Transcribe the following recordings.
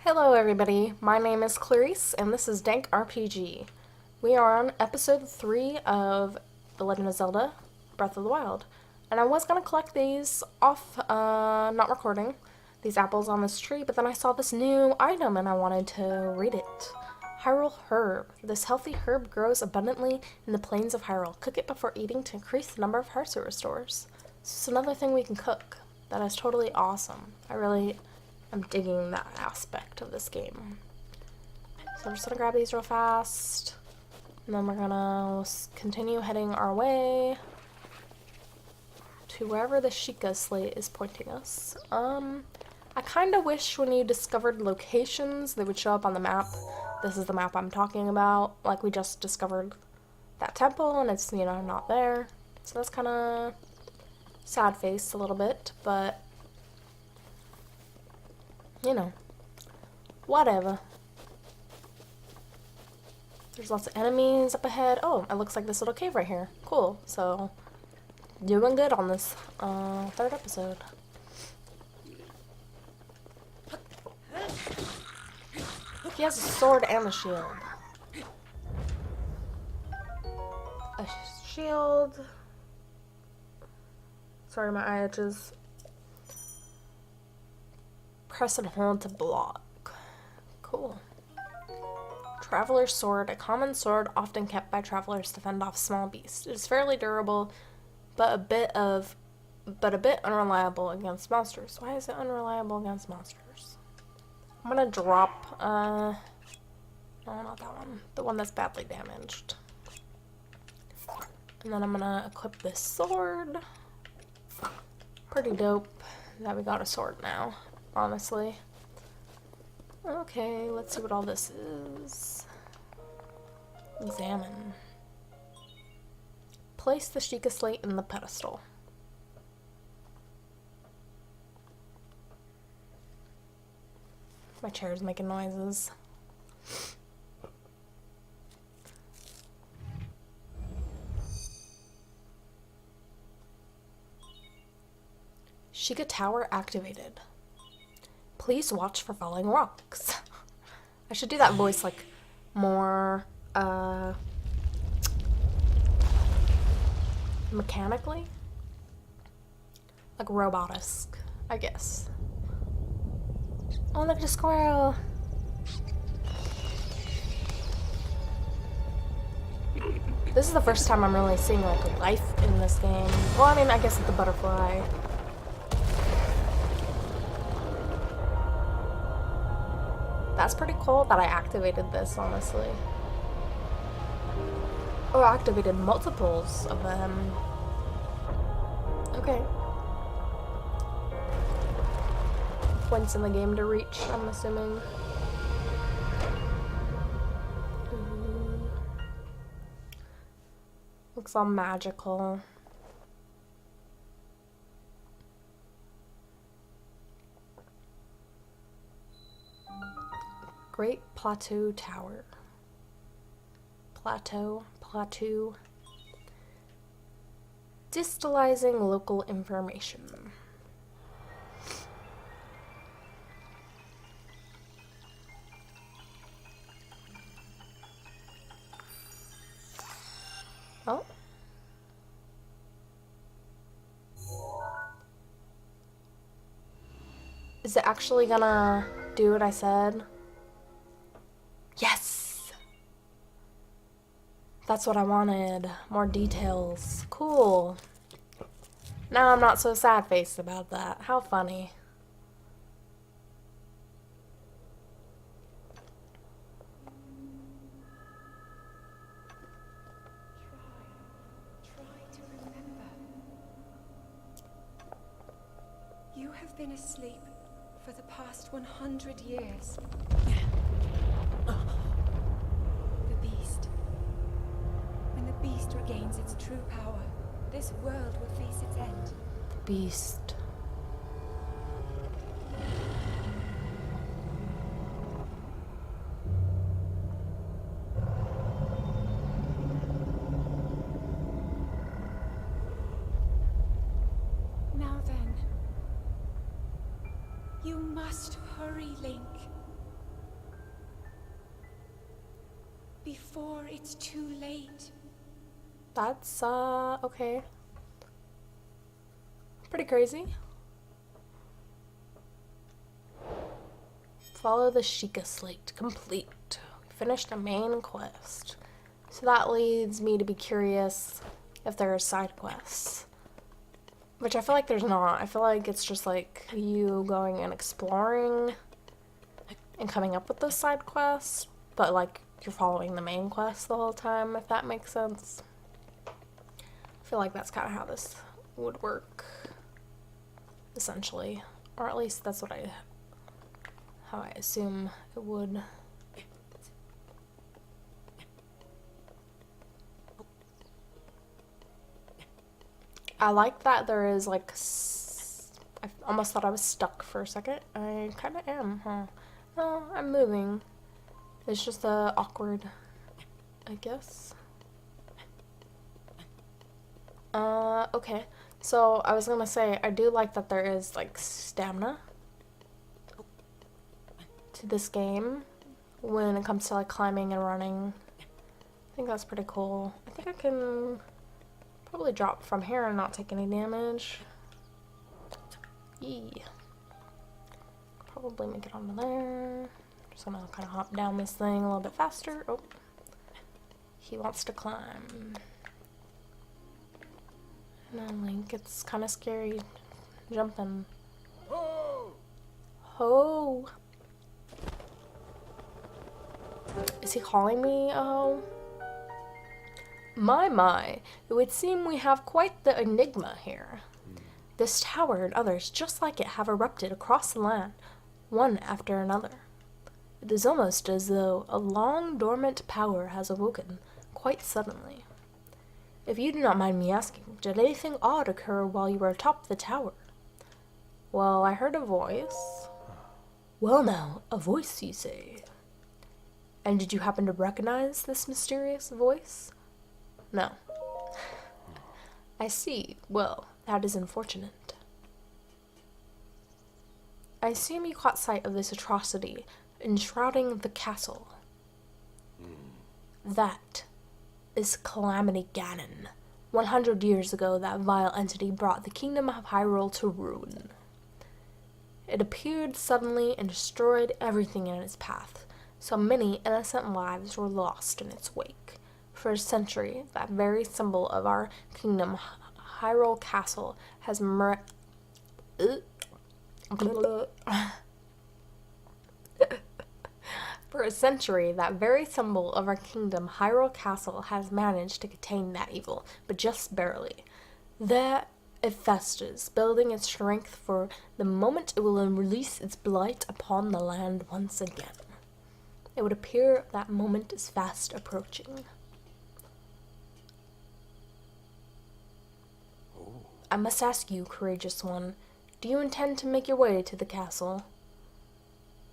Hello everybody, my name is Clarice and this is DankRPG. We are on episode 3 of The Legend of Zelda, Breath of the Wild. And I was going to collect these off, not recording, these apples on this tree, but then I saw this new item and I wanted to read it. Hyrule Herb. This healthy herb grows abundantly in the plains of Hyrule. Cook it before eating to increase the number of hearts it restores. This is another thing we can cook. That is totally awesome. I'm digging that aspect of this game. So we're just gonna grab these real fast, and then we're gonna continue heading our way to wherever the Sheikah slate is pointing us. I kind of wish when you discovered locations, they would show up on the map. This is the map I'm talking about. Like, we just discovered that temple, and it's, not there. So that's kind of sad face a little bit, but whatever. There's lots of enemies up ahead. Oh, it looks like this little cave right here. Cool. So, doing good on this third episode. He has a sword and a shield. A shield. Sorry, my eye itches. Press and hold to block. Cool. Traveler's Sword, a common sword often kept by travelers to fend off small beasts. It is fairly durable, but a bit unreliable against monsters. Why is it unreliable against monsters? I'm gonna drop, no, not that one. The one that's badly damaged. And then I'm gonna equip this sword. Pretty dope that we got a sword now, honestly. Okay, let's see what all this is. Examine. Place the Sheikah slate in the pedestal. My chair's making noises. Sheikah Tower activated. Please watch for falling rocks. I should do that voice like more mechanically, like robot-esque, I guess. Oh, look at a squirrel. This is the first time I'm really seeing like life in this game. Well, I mean, I guess it's the butterfly. That's pretty cool that I activated this, honestly. Oh, I activated multiples of them. Okay. Points in the game to reach, I'm assuming. Ooh. Looks all magical. Great Plateau Tower. Plateau. Distalizing local information. Oh. Is it actually gonna do what I said? Yes! That's what I wanted. More details. Cool. Now I'm not so sad-faced about that. How funny. Try to remember. You have been asleep for the past 100 years. The beast. When the beast regains its true power, this world will face its end. The beast. Now then, you must hurry, Link. before it's too late. That's, okay. Pretty crazy. Follow the Sheikah slate. Complete. Finish the main quest. So that leads me to be curious if there are side quests. Which I feel like there's not. I feel like it's just like you going and exploring and coming up with those side quests. But like you're following the main quest the whole time, if that makes sense. I feel like that's kind of how this would work. Essentially. Or at least that's how I assume it would. I like that there is like, I almost thought I was stuck for a second. I kind of am, huh? No, I'm moving. It's just awkward, I guess. Okay. So I was gonna say, I do like that there is like stamina to this game when it comes to like climbing and running. I think that's pretty cool. I think I can probably drop from here and not take any damage. Yee. Probably make it onto there. Just gonna kind of hop down this thing a little bit faster. Oh, he wants to climb. No, Link, it's kind of scary jumping. Ho! Is he calling me? Oh. My, it would seem we have quite the enigma here. This tower and others just like it have erupted across the land, one after another. It is almost as though a long dormant power has awoken quite suddenly. If you do not mind me asking, did anything odd occur while you were atop the tower? Well, I heard a voice. Well now, a voice, you say? And did you happen to recognize this mysterious voice? No. I see. Well, that is unfortunate. I assume you caught sight of this atrocity enshrouding the castle. That is Calamity Ganon. 100 years ago, that vile entity brought the kingdom of Hyrule to ruin. It appeared suddenly and destroyed everything in its path, so many innocent lives were lost in its wake. For a century, that very symbol of our kingdom, Hyrule Castle, has For a century, that very symbol of our kingdom, Hyrule Castle, has managed to contain that evil, but just barely. There it festers, building its strength for the moment it will release its blight upon the land once again. It would appear that moment is fast approaching. I must ask you, courageous one, do you intend to make your way to the castle?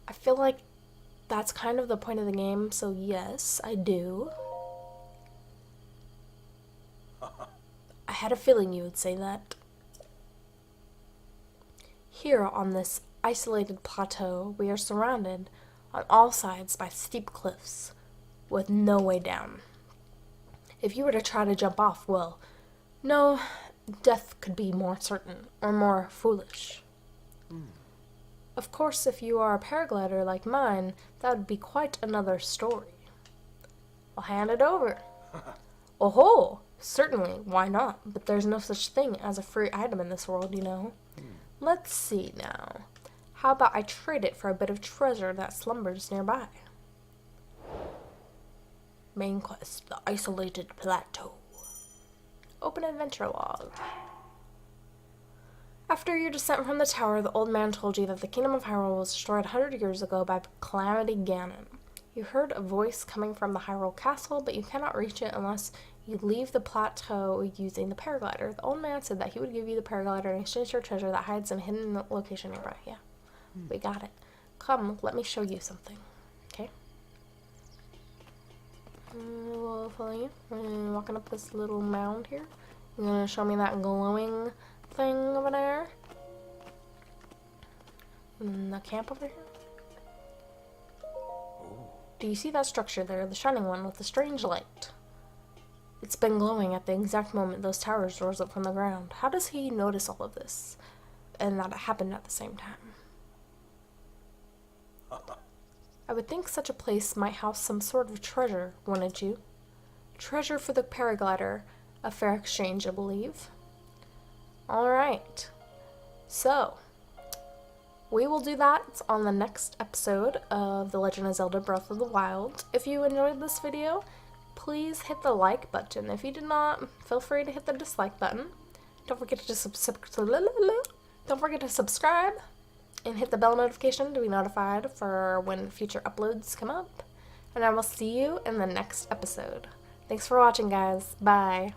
I feel like that's kind of the point of the game, so yes, I do. I had a feeling you would say that. Here on this isolated plateau, we are surrounded on all sides by steep cliffs, with no way down. If you were to try to jump off, well, no, death could be more certain, or more foolish. Of course, if you are a paraglider like mine, that would be quite another story. I'll hand it over. Oh-ho! Certainly, why not? But there's no such thing as a free item in this world, you know. Let's see now. How about I trade it for a bit of treasure that slumbers nearby? Main quest, the isolated plateau. Open adventure log. After your descent from the tower, the old man told you that the kingdom of Hyrule was destroyed 100 years ago by Calamity Ganon. You heard a voice coming from the Hyrule Castle, but you cannot reach it unless you leave the plateau using the paraglider. The old man said that he would give you the paraglider in exchange for treasure that hides in a hidden location nearby. Yeah, we got it. Come, let me show you something. Okay? We'll follow you. We're walking up this little mound here. You're gonna show me that glowing thing over there. And the camp over here. Do you see that structure there, the shining one with the strange light? It's been glowing at the exact moment those towers rose up from the ground. How does he notice all of this? And that it happened at the same time? I would think such a place might house some sort of treasure, wouldn't you? Treasure for the paraglider. A fair exchange, I believe. Alright. So, we will do that on the next episode of The Legend of Zelda Breath of the Wild. If you enjoyed this video, please hit the like button. If you did not, feel free to hit the dislike button. Don't forget to subscribe and hit the bell notification to be notified for when future uploads come up. And I will see you in the next episode. Thanks for watching, guys. Bye.